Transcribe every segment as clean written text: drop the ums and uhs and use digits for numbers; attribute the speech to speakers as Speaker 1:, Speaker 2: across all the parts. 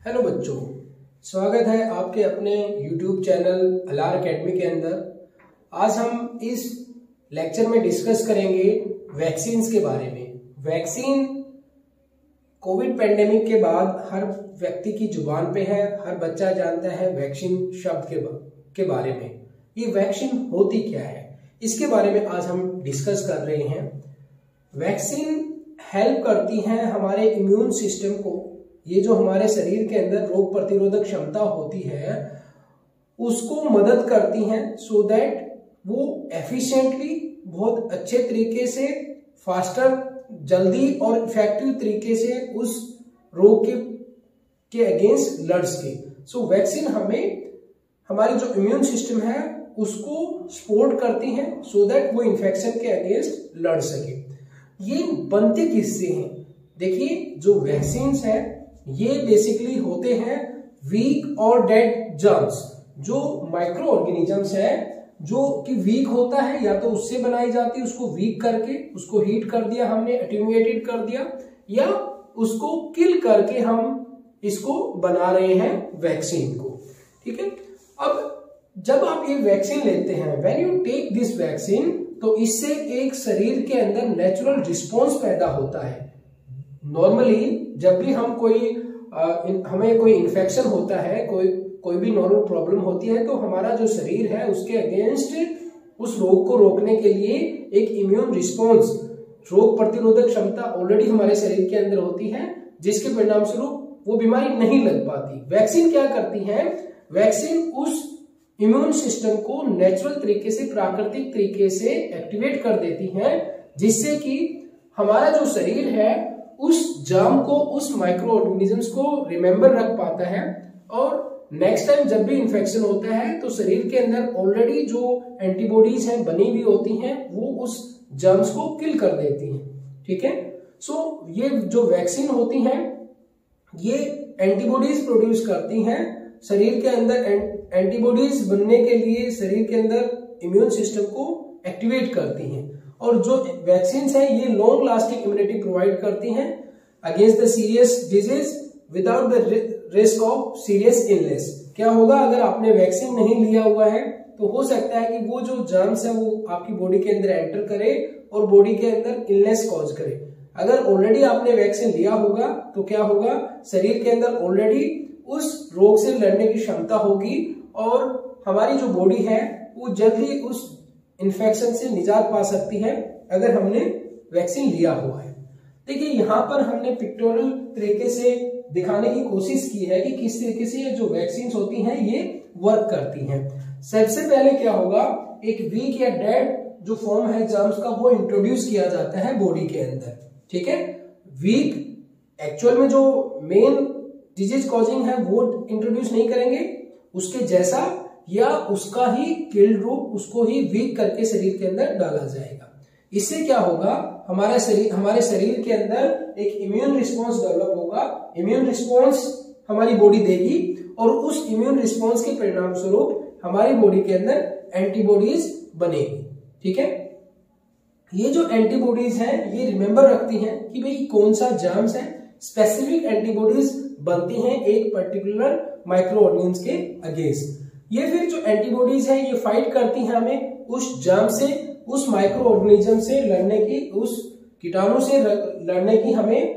Speaker 1: Hello बच्चों, स्वागत है आपके अपने YouTube चैनल अलार अकेडमी के अंदर। आज हम इस लेक्चर में डिस्कस करेंगे वैक्सीन्स के बारे में। वैक्सीन कोविड पेंडेमिक के बाद हर व्यक्ति की जुबान पे है, हर बच्चा जानता है वैक्सीन शब्द के बारे में। ये वैक्सीन होती क्या है, इसके बारे में आज हम डिस्कस कर रहे हैं। वैक्सीन हेल्प करती हैं हमारे इम्यून सिस्टम को, ये जो हमारे शरीर के अंदर रोग प्रतिरोधक क्षमता होती है उसको मदद करती हैं, सो दैट वो एफिशिएंटली बहुत अच्छे तरीके से, फास्टर, जल्दी और इफेक्टिव तरीके से उस रोग के अगेंस्ट लड़ सके। सो वैक्सीन हमें हमारी जो इम्यून सिस्टम है उसको सपोर्ट करती हैं, सो दैट वो इन्फेक्शन के अगेंस्ट लड़ सके। ये बनते किससे हैं? देखिए, जो वैक्सीन्स है ये बेसिकली होते हैं वीक और डेड जर्म्स, जो माइक्रो ऑर्गेनिजम्स है जो कि वीक होता है, या तो उससे बनाई जाती है, उसको वीक करके उसको हीट कर दिया हमने, एटेन्यूएटेड कर दिया, या उसको किल करके हम इसको बना रहे हैं वैक्सीन को। ठीक है। अब जब आप ये वैक्सीन लेते हैं, when you take this vaccine, तो इससे एक शरीर के अंदर नेचुरल रिस्पॉन्स पैदा होता है। नॉर्मली जब भी हम हमें कोई इन्फेक्शन होता है, कोई भी नॉर्मल प्रॉब्लम होती है, तो हमारा जो शरीर है उसके अगेंस्ट उस रोग को रोकने के लिए एक इम्यून रिस्पॉन्स, रोग प्रतिरोधक क्षमता ऑलरेडी हमारे शरीर के अंदर होती है, जिसके परिणाम स्वरूप वो बीमारी नहीं लग पाती। वैक्सीन क्या करती है? वैक्सीन उस इम्यून सिस्टम को नेचुरल तरीके से, प्राकृतिक तरीके से एक्टिवेट कर देती है, जिससे कि हमारा जो शरीर है उस जर्म को, उस माइक्रो ऑर्गेनिजम्स को रिमेम्बर रख पाता है, और नेक्स्ट टाइम जब भी इन्फेक्शन होता है तो शरीर के अंदर ऑलरेडी जो एंटीबॉडीज हैं बनी हुई होती हैं, वो उस जर्म्स को किल कर देती हैं। ठीक है। सो ये जो वैक्सीन होती हैं ये एंटीबॉडीज प्रोड्यूस करती हैं शरीर के अंदर। एंटीबॉडीज बनने के लिए शरीर के अंदर इम्यून सिस्टम को एक्टिवेट करती हैं, और जो वैक्सीन है ये लॉन्ग लास्टिंग इम्यूनिटी प्रोवाइड करती हैं against the serious disease without the risk of serious illness. क्या होगा अगर आपने वैक्सीन नहीं लिया हुआ है, तो हो सकता है कि वो जो जर्म्स है वो आपकी बॉडी के अंदर एंटर करे और बॉडी के अंदर इलनेस कॉज करे। अगर ऑलरेडी आपने वैक्सीन लिया होगा तो क्या होगा, शरीर के अंदर ऑलरेडी उस रोग से लड़ने की क्षमता होगी, और हमारी जो बॉडी है वो जल्दी उस इन्फेक्शन से निजात पा सकती है अगर हमने वैक्सीन लिया हुआ है। देखिए, यहाँ पर हमने पिक्टोरियल तरीके से दिखाने की कोशिश की है कि किस तरीके से ये जो वैक्सीन होती हैं ये वर्क करती हैं। सबसे पहले क्या होगा, एक वीक या डेड जो फॉर्म है जर्म्स का, वो इंट्रोड्यूस किया जाता है बॉडी के अंदर। ठीक है। वीक एक्चुअल में जो मेन डिजीज कॉजिंग है वो इंट्रोड्यूस नहीं करेंगे, उसके जैसा या उसका ही किल्ड रूप, उसको ही वीक करके शरीर के अंदर डाला जाएगा। इससे क्या होगा, हमारे शरीर के अंदर एक इम्यून रिस्पॉन्स डेवलप होगा। इम्यून रिस्पॉन्स हमारी बॉडी देगी, और उस इम्यून रिस्पॉन्स के परिणाम स्वरूप हमारी बॉडी के अंदर एंटीबॉडीज बनेगी। ठीक है। ये जो एंटीबॉडीज हैं ये रिमेंबर रखती हैं कि भाई कौन सा जर्म्स है। स्पेसिफिक एंटीबॉडीज बनती हैं एक पर्टिकुलर माइक्रो ऑर्गेनिज्म के अगेंस्ट। ये फिर जो एंटीबॉडीज है ये फाइट करती हैं हमें उस जर्म से, उस माइक्रो ऑर्गेनिज्म से लड़ने की, उस कीटाणु से लड़ने की हमें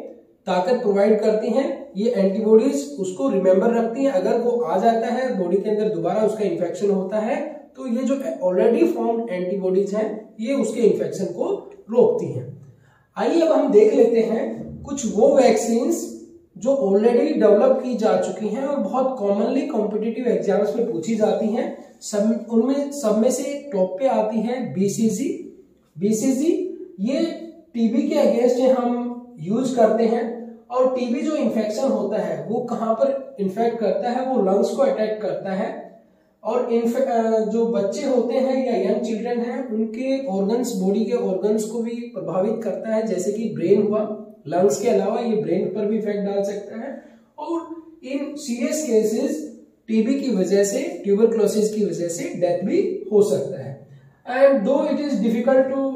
Speaker 1: ताकत प्रोवाइड करती हैं। ये एंटीबॉडीज उसको रिमेंबर रखती हैं। अगर वो आ जाता है बॉडी के अंदर, दोबारा उसका इन्फेक्शन होता है, तो ये जो ऑलरेडी फॉर्म्ड एंटीबॉडीज हैं ये उसके इन्फेक्शन को रोकती हैं। आइए अब हम देख लेते हैं कुछ वो वैक्सीन्स जो ऑलरेडी डेवलप की जा चुकी हैं और बहुत कॉमनली कॉम्पिटिटिव एग्जाम्स में पूछी जाती हैं। उनमें सब में से टॉप पे आती है बीसीजी। बीसीजी ये टीबी के अगेंस्ट हम यूज करते हैं, और टीबी जो इन्फेक्शन होता है वो कहाँ पर इन्फेक्ट करता है, वो लंग्स को अटैक करता है, और जो बच्चे होते हैं या यंग चिल्ड्रन हैं उनके ऑर्गन्स, बॉडी के ऑर्गन्स को भी प्रभावित करता है, जैसे कि ब्रेन हुआ। लंग्स के अलावा ये ब्रेन पर भी इफेक्ट डाल सकता है, और इन सीरियस केसेस टीबी की वजह से, ट्यूबरक्लोसिस की वजह से डेथ भी हो सकता है। And though it is difficult to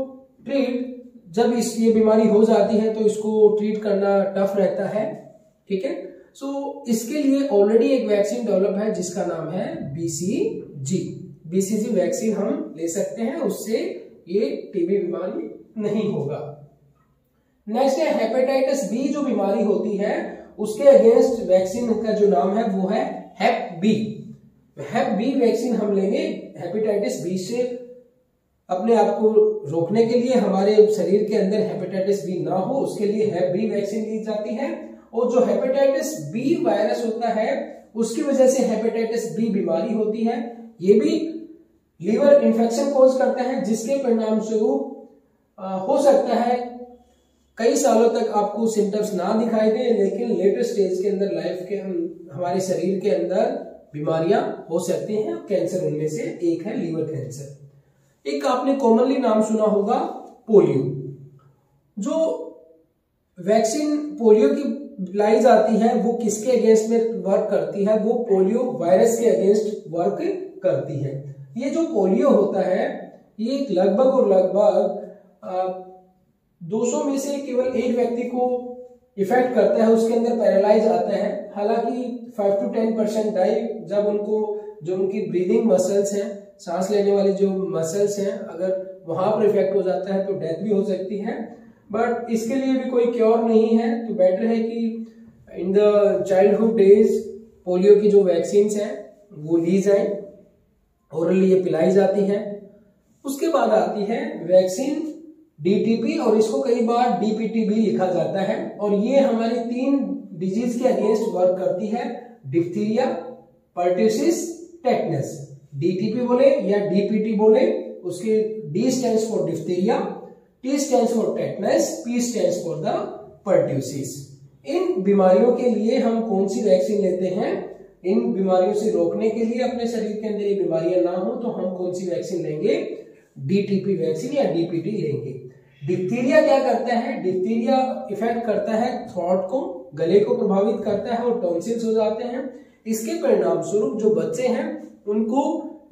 Speaker 1: treat, जब ये बीमारी हो जाती है तो इसको ट्रीट करना टफ रहता है। ठीक है। सो इसके लिए ऑलरेडी एक वैक्सीन डेवलप है जिसका नाम है BCG। BCG वैक्सीन हम ले सकते हैं, उससे ये टीबी बीमारी नहीं होगा। नेक्स्ट है हेपेटाइटिस बी जो बीमारी होती है उसके अगेंस्ट वैक्सीन का जो नाम है वो है हेप बी। हेप बी वैक्सीन हम लेंगे हेपेटाइटिस बी से अपने आप को रोकने के लिए, हमारे शरीर के अंदर हेपेटाइटिस बी ना हो उसके लिए हेप बी वैक्सीन ली जाती है। और जो हेपेटाइटिस बी वायरस होता है उसकी वजह से हेपेटाइटिस बी बीमारी होती है, ये भी लीवर इन्फेक्शन कॉज करता है जिसके परिणाम स्वरूप हो सकता है कई सालों तक आपको सिम्टम्स ना दिखाई दे, लेकिन लेटर स्टेज के अंदर लाइफ के हमारे शरीर के अंदर बीमारियां हो सकती हैं। कैंसर उनमें से एक है लीवर कैंसर। एक आपने कॉमनली नाम सुना होगा पोलियो। जो वैक्सीन पोलियो की लाई जाती है वो किसके अगेंस्ट में वर्क करती है, वो पोलियो वायरस के अगेंस्ट वर्क करती है। ये जो पोलियो होता है ये लगभग और लगभग 200 में से केवल एक व्यक्ति को इफेक्ट करता है, उसके अंदर पैरालाइज आता है। हालांकि 5 to 10% डाई जब उनको जो उनकी ब्रीदिंग मसल्स हैं, सांस लेने वाली जो मसल्स हैं, अगर वहां पर इफेक्ट हो जाता है तो डेथ भी हो सकती है। बट इसके लिए भी कोई क्योर नहीं है, तो बेटर है कि in the childhood days polio की जो वैक्सीन है वो ली जाए, ओरली ये पिलाई जाती है। उसके बाद आती है वैक्सीन DTP और इसको कई बार DPT भी लिखा जाता है, और ये हमारी 3 डिजीज के अगेंस्ट वर्क करती है, डिप्थीरिया, पर्ट्यूसिस, टेटनस। DTP बोले या DPT बोले, उसके D stands for diphtheria, T stands for tetanus, P stands for the pertussis. इन बीमारियों के लिए हम कौन सी वैक्सीन लेते हैं? इन बीमारियों से रोकने के लिए, अपने शरीर के अंदर ये बीमारियां ना हो तो हम कौन सी वैक्सीन लेंगे? DTP वैक्सीन या DPT लेंगे। डिप्थीरिया क्या करता है? डिप्थीरिया इफेक्ट करता है थ्रोट को, गले को प्रभावित करता है और टॉन्सिल्स हो जाते हैं। इसके परिणाम स्वरूप जो बच्चे हैं उनको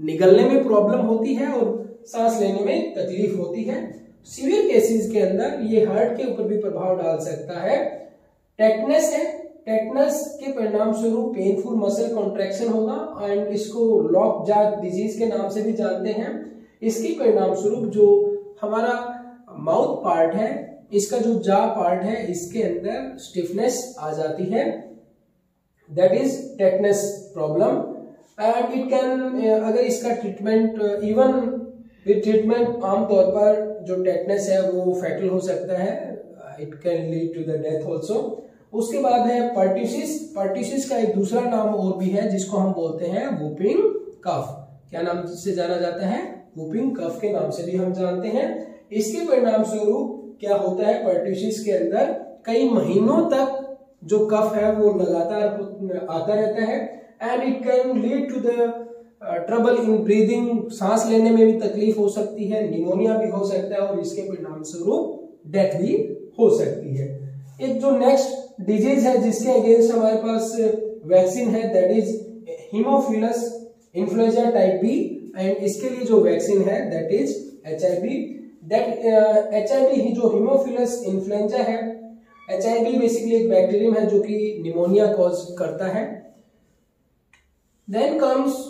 Speaker 1: निगलने में प्रॉब्लम होती है और सांस लेने में तकलीफ होती है। सीवियर केसेस के अंदर ये हार्ट के ऊपर भी प्रभाव डाल सकता है। टेटनस है, टेटनस के परिणाम स्वरूप पेनफुल मसल कॉन्ट्रैक्शन होगा एंड इसको लॉक जॉ डिजीज के नाम से भी जानते हैं। इसके परिणाम स्वरूप जो हमारा माउथ पार्ट है, इसका जो जा पार्ट है, इसके अंदर स्टिफनेस आ जाती है, that is tetanus problem. And it can, अगर इसका ट्रीटमेंट इवन विद ट्रीटमेंट आमतौर पर जो टेटनस है वो फैटल हो सकता है, it can lead to the death also. उसके बाद है पर्ट्यूसिस। पर्ट्यूसिस का एक दूसरा नाम और भी है जिसको हम बोलते हैं वूपिंग कफ। क्या नाम से जाना जाता है? वूपिंग कफ के नाम से भी हम जानते हैं। इसके परिणाम स्वरूप क्या होता है? पर्ट्यूसिस के अंदर कई महीनों तक जो कफ है वो लगातार आता रहता है and it can lead to the trouble in breathing, सांस लेने में भी तकलीफ हो सकती है, निमोनिया भी हो सकता है और इसके परिणाम स्वरूप डेथ भी हो सकती है। एक जो नेक्स्ट डिजीज है जिसके अगेंस्ट हमारे पास वैक्सीन है, that is haemophilus influenza type B, and इसके लिए जो वैक्सीन है दैट इज HIV। HIV जो हीमोफिलस इन्फ्लुएंजा है, HIV बेसिकली एक बैक्टीरियम है जो कि निमोनिया कॉज करता है। Then comes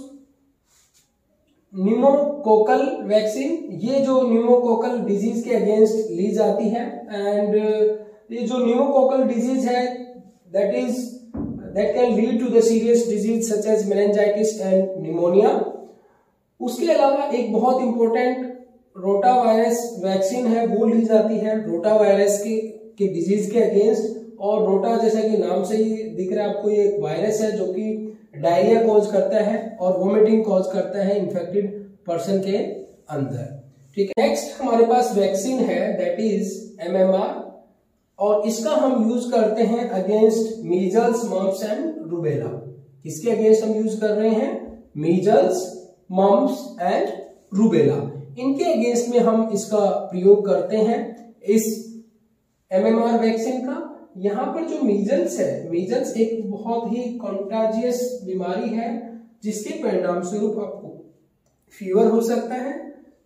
Speaker 1: pneumococcal vaccine. ये जो न्यूमोकोकल डिजीज के अगेंस्ट ली जाती है एंड ये जो न्यूमोकोकल डिजीज है that can lead to the serious disease such as meningitis and pneumonia। उसके अलावा एक बहुत इंपॉर्टेंट रोटा वायरस वैक्सीन है, वो ली जाती है रोटा वायरस के डिजीज के अगेंस्ट। और रोटा जैसा कि नाम से ही दिख रहा है आपको, ये एक वायरस है जो कि डायरिया कॉज करता है और वोमिटिंग कॉज करता है इन्फेक्टेड पर्सन के अंदर। ठीक है, नेक्स्ट हमारे पास वैक्सीन है दैट इज MMR, और इसका हम यूज करते हैं against measles, mumps and rubella. किसके अगेंस्ट हम यूज कर रहे हैं? मीजल्स, मम्प्स एंड रूबेला, इनके अगेंस्ट में हम इसका प्रयोग करते हैं इस MMR वैक्सीन का। यहाँ पर जो मीजल्स है, मीजल्स एक बहुत ही कॉन्टाजियस बीमारी है जिसके परिणाम स्वरूप आपको फीवर हो सकता है,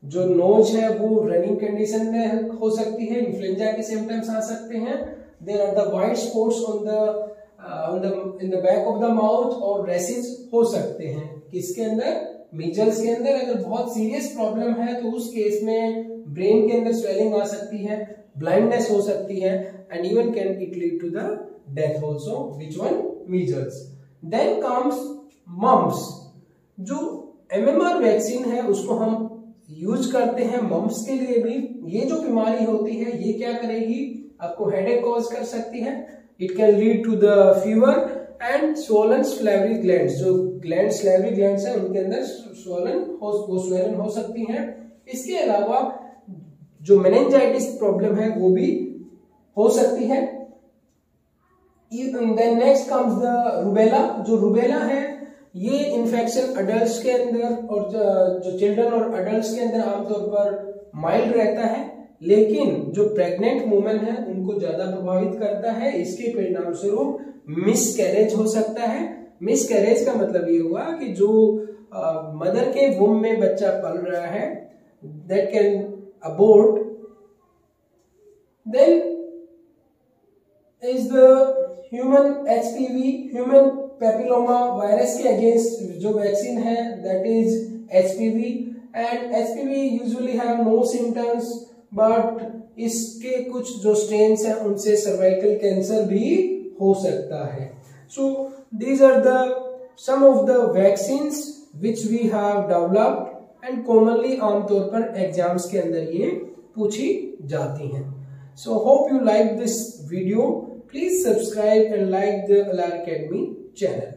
Speaker 1: जो नोज है वो रनिंग कंडीशन में हो सकती है, इन्फ्लुएंजा के सिम्टम्स आ सकते हैं, there are the white spots on the in the back of the mouth और रैशेज हो सकते हैं। किसके अंदर? मीजल्स के अंदर। अगर बहुत सीरियस प्रॉब्लम है तो उस केस में ब्रेन के अंदर स्वेलिंग आ सकती है, ब्लाइंडनेस हो सकती है, and even can it lead to the death also. Which one? Measles. Then comes mumps. जो MMR वैक्सीन है उसको हम यूज करते हैं मम्स के लिए भी। ये जो बीमारी होती है ये क्या करेगी? आपको हेडेक कॉज कर सकती है। It can lead to the fever and swollen salivary glands. जो ग्लैंड सैलिवरी ग्लैंड्स है उनके अंदर स्वोलन हो सकती हैं। इसके अलावा जो मेनिंजाइटिस प्रॉब्लम है वो भी हो सकती है। Then next comes the rubella. जो रूबेला है ये इन्फेक्शन अडल्ट्स के अंदर और जो चिल्ड्रन और अडल्ट्स के अंदर आमतौर पर माइल्ड रहता है, लेकिन जो प्रेग्नेंट वुमेन है उनको ज्यादा प्रभावित करता है। इसके परिणाम स्वरूप मिसकैरेज हो सकता है। मिसकैरेज का मतलब ये हुआ कि जो मदर के वुम में बच्चा पल रहा है that can abort. Then is the human HPV, human papilloma virus के अगेंस्ट जो वैक्सीन है that is HPV, and HPV usually have no symptoms, but इसके कुछ जो स्ट्रेन्स हैं उनसे सर्वाइकल कैंसर भी हो सकता है। So these are the some of the vaccines which we have developed and commonly आमतौर पर एग्जाम्स के अंदर ये पूछी जाती हैं। So hope you like this video. Please subscribe and like the Alar Academy channel.